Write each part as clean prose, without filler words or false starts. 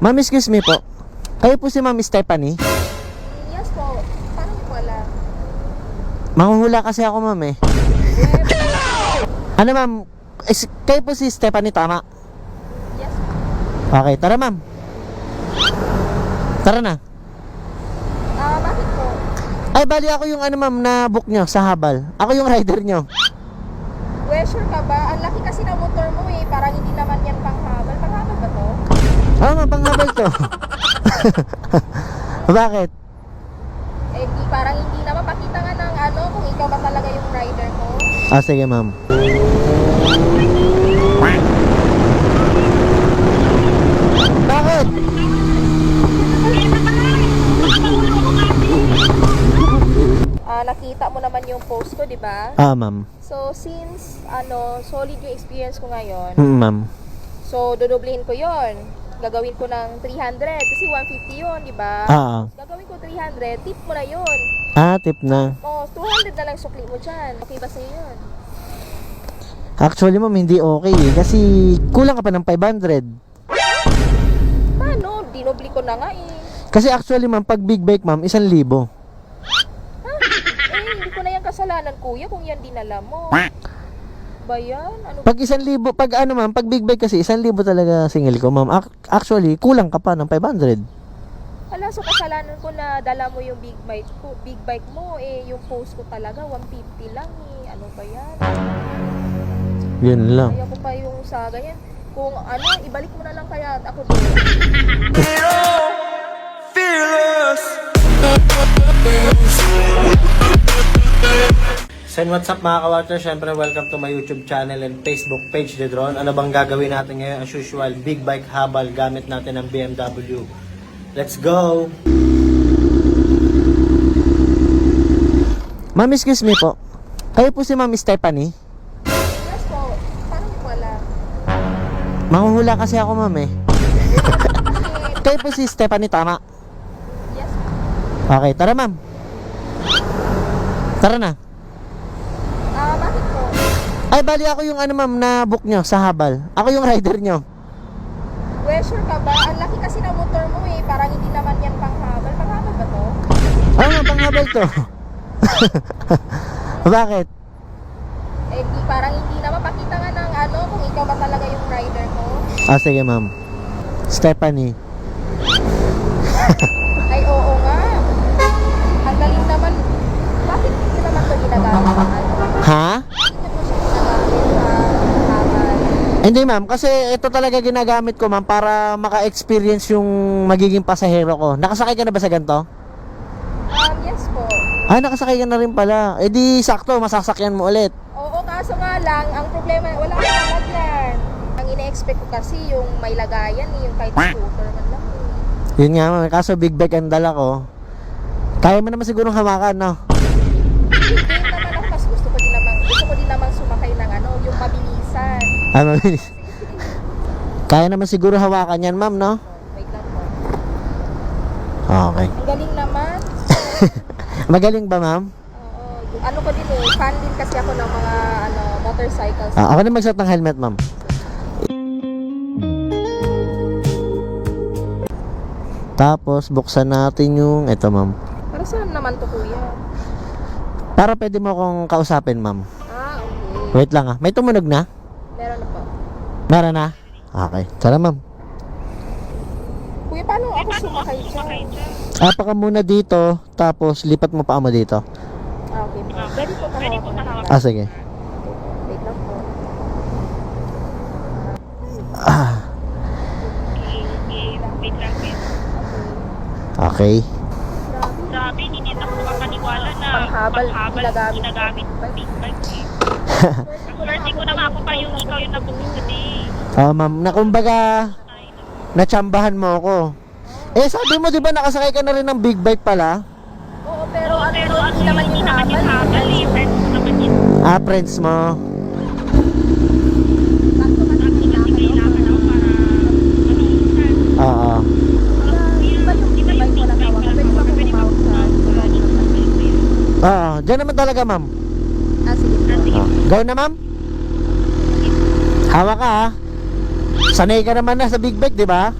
Ma'am, excuse me po. Kayo po si Ma'am Stephanie? Yes po. Paano ko alam? Manghuhula kasi ako, ma'am eh. Ano ma'am? Kayo po si Stephanie, tama? Yes. Okay, tara ma'am. Tara na. Bakit po? Ay, bali ako yung ano ma'am na book nyo sa habal. Ako yung rider nyo. Sure ka ba? Ang laki kasi ng motor mo eh. Parang hindi naman yan panghabal. Panghabal ba to? Oo ma'am, panghabal to. Bakit? Eh, parang hindi naman. Pakita nga ng ano, kung ikaw ba talaga yung rider ko. Ah, sige ma'am. Bakit? Nakita mo naman yung post ko, di ba? Ah, ma'am. So, since, solid yung experience ko ngayon, Ma'am. so, dodoblehin ko yon. Gagawin ko ng 300 kasi 150 yun, di ba? Ah, Gagawin ko 300, tip mo na yun. tip na. Oh, 200 na lang sukli mo dyan. Okay ba sa'yo yun? Actually ma'am, hindi okay eh. Kasi kulang ka pa ng 500. Paano? Dinobli ko na nga eh. Kasi actually ma'am, pag big bike ma'am, 1,000. Hindi ko na yan kasalanan, kuya, kung yan dinala mo. Ba yan? Ano? Pag 1,000, pag ano ma'am, pag big bike kasi 1,000 talaga singil ko ma'am. Actually, kulang ka pa ng 500. Hala, so kasalanan ko na dala mo yung big bike mo, eh, yung post ko talaga, 150 lang eh. Ano ba yan? Yun lang. Kaya ko pa yung sa ganyan. Kung ano, ibalik mo na lang kaya ako doon. Sen, what's up mga ka-water? Siyempre, welcome to my YouTube channel and Facebook page, The Drone. Ano bang gagawin natin ngayon? As usual, big bike habal gamit natin ng BMW. Let's go! Ma'am, excuse me po. Kayo po si Ma'am Stephanie? Yes po. Paano ko alam? Manghuhula kasi ako ma'am eh. Kayo po si Stephanie, tama? Yes. Okay, tara ma'am. Tara na. Bakit po? Ay, bali ako yung ano ma'am na book nyo sa habal. Ako yung rider nyo. Sure ka ba? Ang laki kasi ng motor mo eh. Parang hindi naman yan panghabal. Panghabal ba to? Oo nga, panghabal to. Bakit? Eh, parang hindi naman. Pakita nga ng ano, kung ikaw ba talaga yung rider ko. Ah, sige ma'am. Stephanie. Ay, oo nga. Ang galing naman. Bakit hindi naman ito ginagamit? Ha? Hindi mo siya ginagamit sa habal. Hindi ma'am, kasi ito talaga ginagamit ko ma'am para maka-experience yung magiging pasahero ko. Nakasakay ka na ba sa ganito? Yes po. Ah, nakasakay ka na rin pala. Eh di sakto, masasakyan mo ulit. Oo, kaso nga lang, ang problema, wala kang lalagyan. Ang ine-expect ko kasi yung may lagayan, yung kahit scooter man lang. Yun nga ma'am, kaso big bag ang dala ko. Kaya mo naman sigurong hawakan, no? Hindi naman ako, mas gusto ko din namang sumakay ng ano, yung mabilisan. Ah, mabilis. Kaya naman siguro hawakan yan ma'am, no? Wait lang po. Okay. Ang galing naman. Magaling ba ma'am? Oo, yung ano ko din eh, fan din kasi ako ng mga motorcycles. Ako na magsuot ng helmet ma'am. Tapos buksan natin yung ito ma'am. Pero saan naman to, kuya? Para pwede mo akong kausapin ma'am. Okay. Wait lang ah. May tumunog na? Meron na po. Meron na? Okay. Tara ma'am. Kuya, paano ako sumakay dyan? Apa ka muna dito, tapos lipat mo pa mo dito. Okay po. Pwede po kahawak. Ah, sige. Wait lang po. Ah, okay. Grabe, hindi na ako makapaniwala na Panghabal, ginagamit ginagamit. big bike eh. Swerte ko na nga ako pa yung ikaw yung nabukod today. Ma'am, na kumbaga, natsambahan mo ako. Eh, sabi mo, di ba, nakasakay ka na rin ng big bike pala? Oo, pero ano, Pero hindi naman hindi yung naman yung habal. habal eh. Friends ko naman yun. Ah, friends mo. Sakto kasi Kasi kailangan ako para manuusan. Oo. Di ba yung big bike mo lang hawak? Pwede ba kung umawak sa Oo, dyan naman talaga, ma'am. sige. Go na, ma'am. Hawak ka, ha. Sanay ka naman na sa big bike, di ba?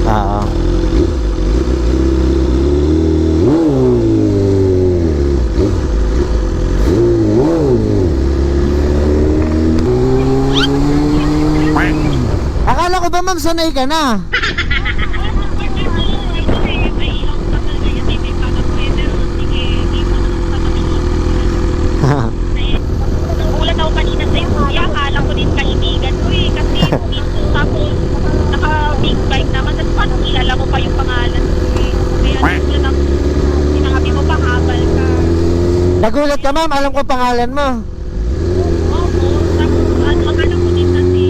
Oo. Akala ko ba ma'am sanay ka na? Nagulat ako kanina sa iyo, kuya. Akala ko din kaibigan ko eh. Kasi dito tapos naka-big bike naman. Tapos paano kilala mo pa yung pangalan ko eh. Kaya nagulat ako. Sinabi mo pa habal ka. Nagulat ka ma'am, alam ko pangalan mo. Opo. Tapos akala ko din kasi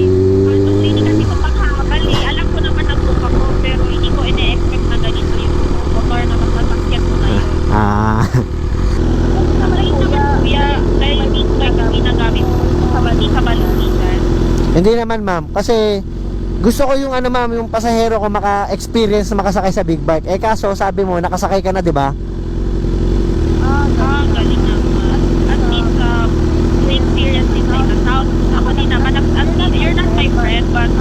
hindi kasi ko panghabal eh. Alam ko naman nag-book ako. Pero hindi ko ine-expect na ganito yung motor na masasakyan ko na yun. Ah. Ay naman kuya. Dahil yung big bike ang ginagamit mo sa balunitan. Hindi naman ma'am, kasi gusto ko yung ano ma'am, yung pasahero ko maka-experience na makasakay sa big bike. Eh kaso sabi mo nakasakay ka na, 'di ba? Galing naman. At least, experience din tayo. Ako din naman, you're not my friend, but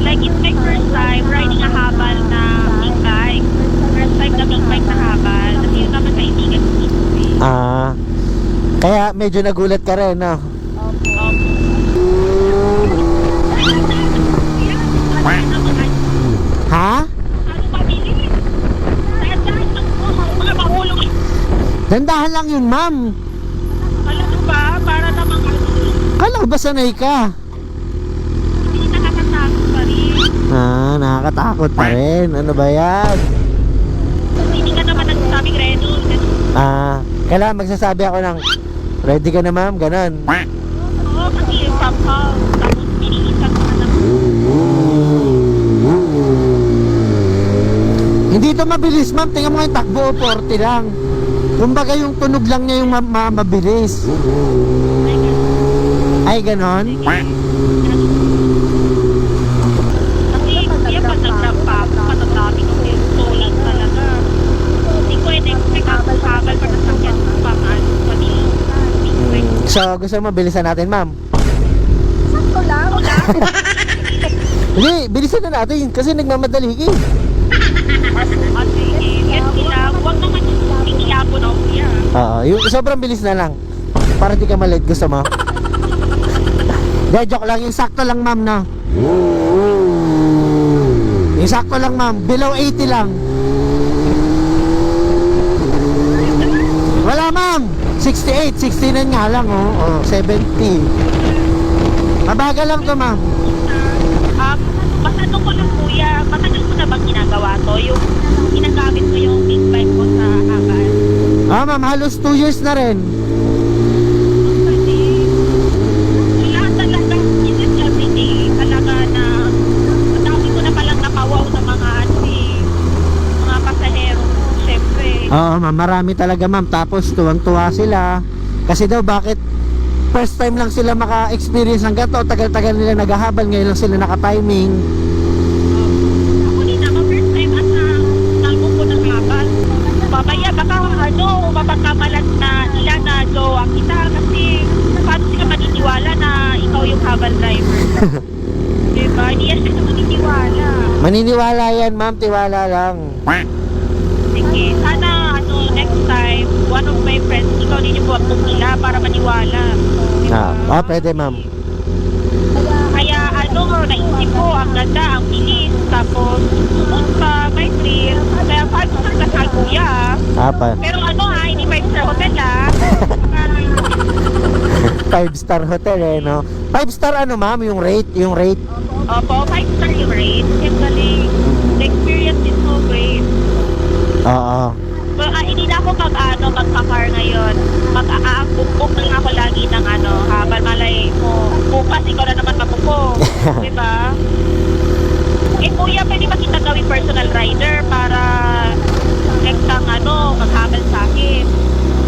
like it's my first time riding a habal na big bike. First time na big bike na habal. Kasi yun naman kaibigan ko dito eh. Ah. Kaya medyo nagulat ka rin, no? Ha? Ano ba, Billy? Dahan-dahan lang po. Mga mahulog. Dandahan lang yun, ma'am. Alam mo ba, para namang Kala ko ba sanay ka? hindi nakakatakot pa rin. Ah, nakakatakot pa rin. Ano ba yan? Hindi ka naman nagsasabing ready. Ah, kailangan magsasabi ako ng ready ka na ma'am, ganon. Oo, kasi somehow, tapos pinilisan ko na lang. Hindi to mabilis ma'am, tingnan mo yung takbo, 40 lang. Kumbaga yung tunog lang niya yung mabilis. Ay, ganon? Kasi kuya, pag nagtrabaho, matatabi ko yung tulan talaga. Hindi ko in-expect ako habal pa nasakyan ko pang So, gusto mo bilisan natin ma'am? Sakto lang. Hindi, bilisan na natin kasi nagmamadali ka eh. Kasi, yan sila, huwag naman yung ikilapo na kuya. Oo, yung sobrang bilis na lang. Para di ka malate, gusto mo? De, joke lang, yung sakto lang ma'am na. Yung sakto lang ma'am, below 80 lang. Wala ma'am, 68, 69 nga lang oh, 70. Mabagal lang to ma'am. Matanong ko lang kuya, matagal mo na bang ginagawa to? Yung ginagamit mo yung big bike mo sa habal? Ah ma'am, halos 2 years na rin. Kasi, wala talaga, isip everyday, talaga na, madami ko na palang napawaw sa mga mga pasahero mo, syempre. Oo ma'am, marami talaga ma'am. Tapos tuwang-tuwa sila. Kasi daw bakit first time lang sila maka-experience ng gato, tagal-tagal nila naghahabal, ngayon lang sila naka-timing. Ako din naman, first time at nalbong ko ng habal. Babaya, baka mapagkamalat na nila na jowa kita kasi paano sila maniniwala na ikaw yung habal driver? Diba? Hindi yan sila maniniwala. Maniniwala yan ma'am, tiwala lang. Sige, sana next time, one of my friends, ikaw din yung buwag nila para maniwala. Diba? Pwede ma'am. Kaya naisip ko, ang ganda, ang bilis, tapos sumunod pa, may thrill. Kaya 5-star ka sa kuya. Pero hindi 5-star hotel 5-star hotel eh, no? 5-star ma'am, yung rate? Opo, 5-star yung rate. Yung galing. The experience is so great. Oo. Well, hindi na ako magpa-car ngayon. Mag-book na ako lagi ng habal malay mo. Bukas, ikaw na naman mapupo. Diba? Kuya, pwede ba kita gawing personal rider para next time maghabal sa akin?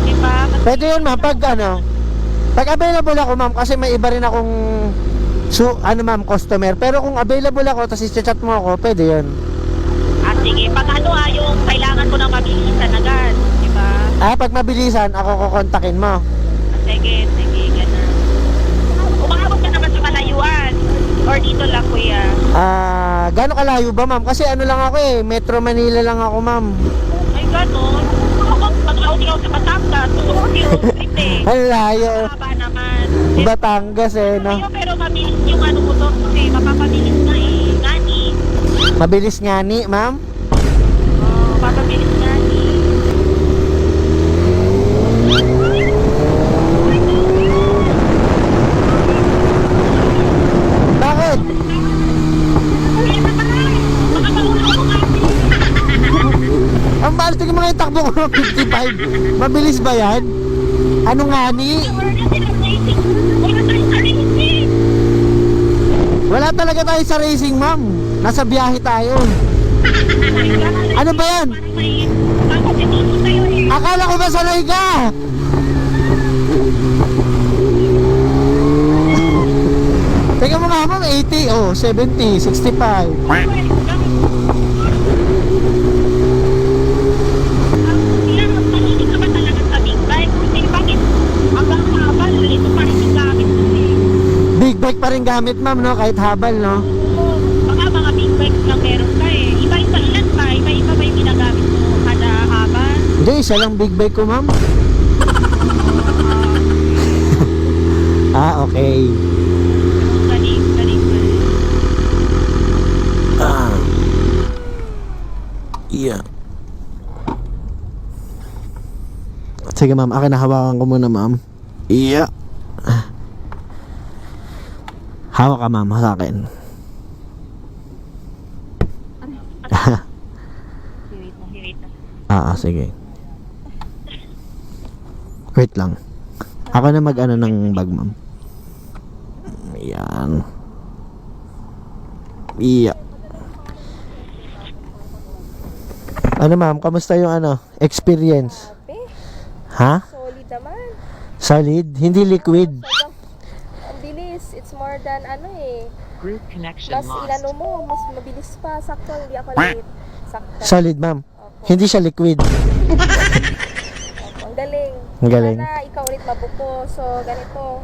Diba? Pwede yun ma'am, pag available ako ma'am, kasi may iba rin akong ma'am, customer. Pero kung available ako, tapos i-chat mo ako, pwede yun. Sige, pag yung kailangan ko na mabilisan agad, diba? Pag mabilisan, ako kukontakin mo. Sige, ganun. Umabot ka naman sa malayuan. Or dito lang, kuya? Gaano kalayo ba, ma'am? Kasi ano lang ako eh, Metro Manila lang ako, ma'am. Ay, gano'n. Ako, mag-outing ako sa Batangas. Gusto ko yung trip eh. Ang layo. Haba naman. Batangas eh, no? Ayun, pero mabilis yung ano ko doon kasi mapapabilis na eh. Nani. Mabilis nga ni, ma'am. Oo, mapapabilis na ni. Bakit? Ang balit yung mga takbo ko ng 55. Mabilis ba yan? Ano nga ni? Wala talaga tayo sa racing, ma'am. Nasa biyahe tayo. Ano ba yan? Akala ko ba sanay ka? Teka mo nga, ma'am, 80, oh, 70, 65. Big bike pa rin gamit, ma'am, no? Kahit habal, no? Baka mga big bikes lang meron ka eh. Iba-iba ilan pa, iba-iba ba yung ginagamit mo kada habal? Hindi, isa lang big bike ko, ma'am. Okay. Galing, galing, galing. Yeah. Sige, ma'am, akin na hawakan ko muna, ma'am. Yeah. Hawak ka, ma'am, sa akin. Wait na. Sige. Wait lang. Ako na mag-ano ng bag, ma'am. Ayan. Yeah. Ano, ma'am? Kamusta yung experience? Grabe, Ha? solid naman. Solid? Hindi liquid? Sobrang, ang bilis. It's more than Group connection mas lost. inano mo, mas mabilis pa. Sakto, hindi ako late. Sakto. Solid, ma'am. Opo. Hindi siya liquid. Ang galing. Ang galing. Sana ikaw ulit mabuko. So, ganito.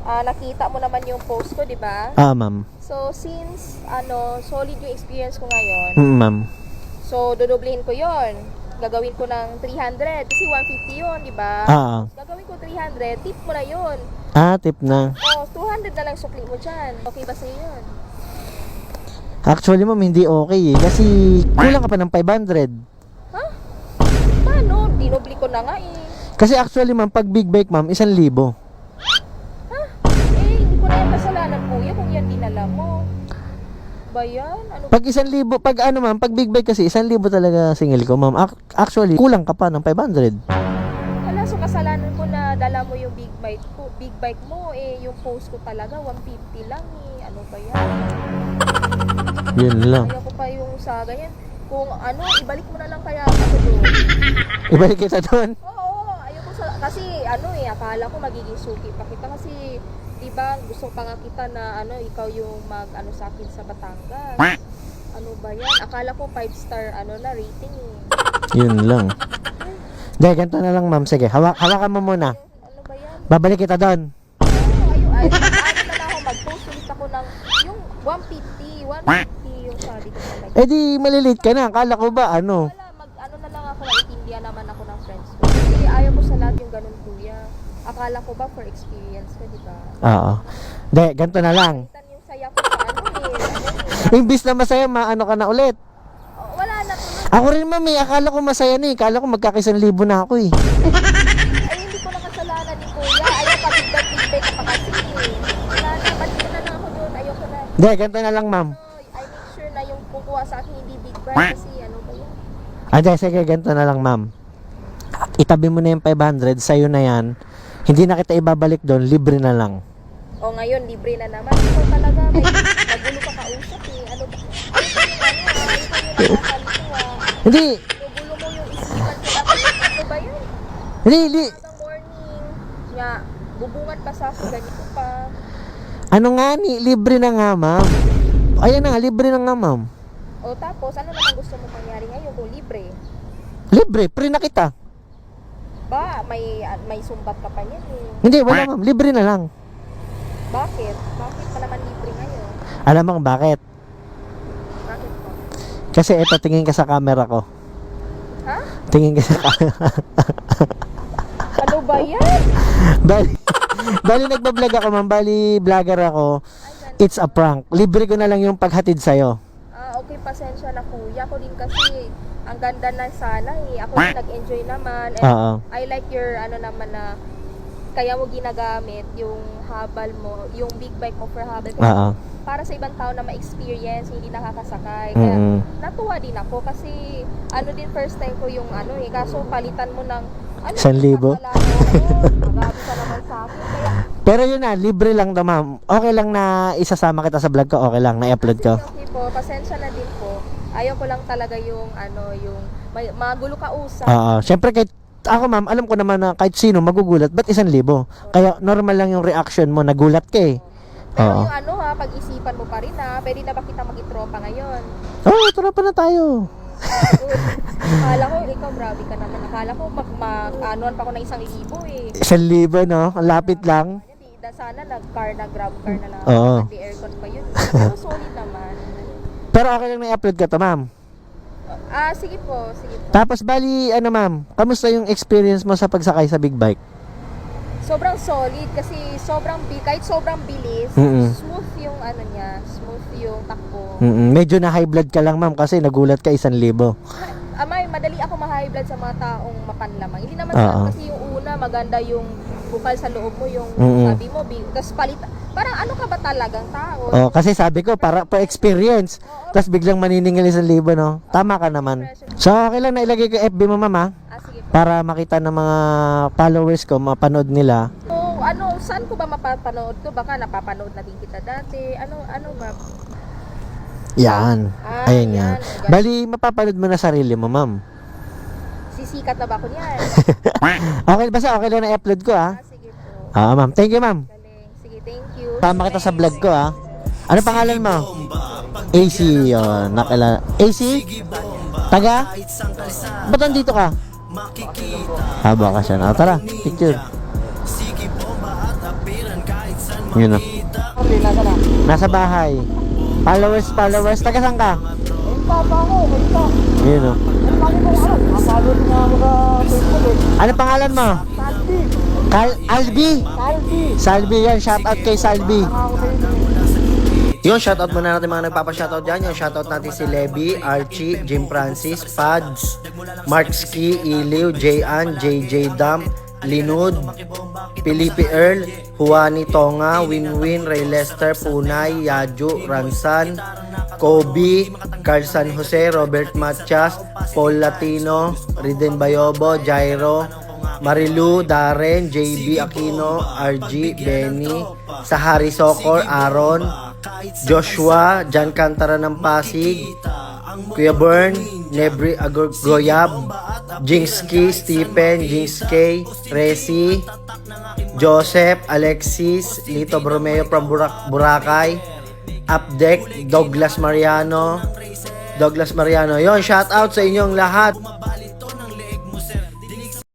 Nakita mo naman yung post ko, di ba? Ma'am. So, since, solid yung experience ko ngayon, Ma'am. so, dodoblehin ko yon. Gagawin ko ng 300. Kasi 150 yun, di ba? Gagawin ko 300. Tip mo na yun. Tip na. O, 200 na lang sukli mo dyan. Okay ba sa'yo yun? Actually, ma'am, hindi okay eh. Kasi kulang ka pa ng 500. Ha? Paano? Dinoble ko na nga eh. Kasi actually, ma'am, pag big bike, ma'am, 1,000. Hindi ko na yung kasalanan, kuya, kung yan dinala mo. Ba yan? Ano Pag 1,000, ma'am, pag big bike kasi, 1,000 talaga singil ko, ma'am. Actually, kulang ka pa ng 500. Wala, so kasalanan ko na dala mo yung big bike mo, yung post ko talaga, 150 lang eh. Ano ba yan? Yun lang. Ayaw ko pa yung sa ganyan. Kung ibalik mo na lang kaya ako doon. Ibalik kita doon. Oo, ayaw ko kasi akala ko magiging suki pa kita kasi, di ba, gusto pa nga kita na ikaw yung sa akin sa Batangas. Ano ba yan? Akala ko 5-star na rating eh. Yun lang. Dahil ganito na lang, ma'am. Sige, hawakan mo muna. Ano ba yan? Babalik kita doon. Ayaw na lang ako mag-post ulit ako ng yung 150 yung sabi ko talaga. Eh di, malilate ka na. Akala ko ba, Wala, na lang ako, naiintindihan naman ako ng friends ko. Kasi ayaw ko sa lahat yung ganun, kuya. Akala ko ba for experience ka, di ba? Oo. Dahil, ganito na lang. Kita yung saya ko sa Imbis na masaya, maano ka na ulit. wala na tuloy. Ako rin, ma'am, akala ko masaya na eh. Akala ko magkaka1,000 na ako eh. Ay, hindi ko na kasalanan ni kuya. Ayaw ka big-bag ka pa kasi. Wala na, balik na lang ako doon. Ayaw ko na. Dahil, ganito na lang, ma'am. I make sure na yung kukuha sa akin hindi big bag kasi ano ba yan? Dahil, sige, ganito na lang, ma'am. Itabi mo na yung 500, sa'yo na yan. Hindi na kita ibabalik doon, libre na lang. O ngayon, libre na naman. Ikaw talaga, may magulo ka kausap eh. Ano ba? Ikaw yung nakakalito Hindi, Gugulo mo yung isipan ko dapat. Ano ba yan? hindi. Hanggang morning. Nga, bubungan pa sa akin, ganito pa. Ano nga ni, libre na nga, ma'am. Ayan na nga, libre na nga, ma'am. O tapos, ano naman gusto mo mangyari ngayon kung libre? Libre, free na kita. Ba, may sumbat ka pa niyan eh. Hindi, wala, ma'am. Libre na lang. Bakit? Bakit pa naman libre ngayon? Alam mo kung bakit? Bakit po? Kasi ito, tingin ka sa camera ko. Ha? Tingin ka sa camera. Ano ba yan? Bali nagbablog ako, ma'am. Bali, vlogger ako. It's a prank. Libre ko na lang yung paghatid sa'yo. Okay, pasensya na kuya. Ako din kasi, ang ganda na sana eh. Ako din nag-enjoy naman. And Oo. I like your, ano naman na, kaya mo ginagamit yung habal mo, yung big bike mo for habal. Kaya Oo. para sa ibang tao na ma-experience, hindi nakakasakay. Kaya natuwa din ako kasi, ano din first time ko yung ano eh. Kaso palitan mo ng, ano, 1,000? Magabi ka naman sa akin. Kaya, Pero yun na, libre lang to, ma'am. Okay lang na isasama kita sa vlog ko. Okay lang, na-upload ko. okay po, pasensya na din po. Ayaw ko lang talaga yung, ano, yung, magulo ka usap. Oo. Siyempre, kahit ako, ma'am, alam ko naman na kahit sino magugulat. Ba't 1,000? Kaya normal lang yung reaction mo. Nagulat ka eh. Pero Oo. yung ano ha, pag-isipan mo pa rin ha, pwede na ba kita mag-itropa ngayon? Oh, tropa na tayo. Akala ko, ikaw grabe ka naman. Akala ko anuan pa ako ng 1,000 eh. 1,000, no? Ang lapit lang. Hindi, sana nag-car na, grab car na lang. Oo. Hindi aircon pa yun. Pero solid naman. Pero okay lang na-upload ka to, ma'am. Sige po, sige po. Tapos, bali, ano, ma'am? Kamusta yung experience mo sa pagsakay sa big bike? Sobrang solid kasi kahit sobrang bilis, smooth yung ano niya, smooth yung takbo. Medyo na high blood ka lang, ma'am, kasi nagulat ka 1,000. Madali ako ma-high blood sa mga taong mapanlamang. Hindi naman Oo. kasi yung una, maganda yung bukal sa loob mo, yung sabi mo, tapos parang ano ka ba talagang tao? Oh, kasi sabi ko, para pa experience. Tapos biglang maniningil 1,000, no? Tama ka naman. So, okay lang na ilagay ko FB mo, ma'am, ha? Sige po. Para makita ng mga followers ko, mapanood nila. So, saan ko ba mapapanood to? Baka napapanood na din kita dati. Ano ba? Yan. Ayan yan. yan. Bali, mapapanood mo na sarili mo, ma'am. Sisikat na ba ako niyan? Okay, basta okay lang na i-upload ko, ha? Sige po. Ma'am. Thank you, ma'am. Galing. Sige, thank you. Tama kita sa vlog ko, ha? Ano pangalan mo? AC, yun. Nakilala. AC? Taga? Ba't nandito ka? Baka siya na. Tara, picture. Yun na. Nasa bahay. Followers. Taga saan ka? Yun o. Ano pangalan mo? Albi. Salbi yan. Shoutout kay Salbi. Yung shoutout muna natin mga nagpapa-shoutout dyan. Yung shoutout natin si Levi, Archie, Jim Francis, Pads, Mark Ski, Iliw, Jayan, JJ Dam, Linud, Felipe Earl, Juani Tonga, Winwin, Ray Lester, Punay, Yaju, Ransan, Kobe, Carl San Jose, Robert Matias, Paul Latino, Riden Bayobo, Jairo, Marilu, Darren, JB Aquino, RG, Benny, Sahari Socor, Aaron, Joshua, Jan Cantara ng Pasig, Kuya Bern, Nebri Agoyab, Jinski, Stephen, Jinski, Resi, Joseph, Alexis, Lito Bromeo from Boracay, Updeck, Douglas Mariano. Yon, shout out sa inyong lahat.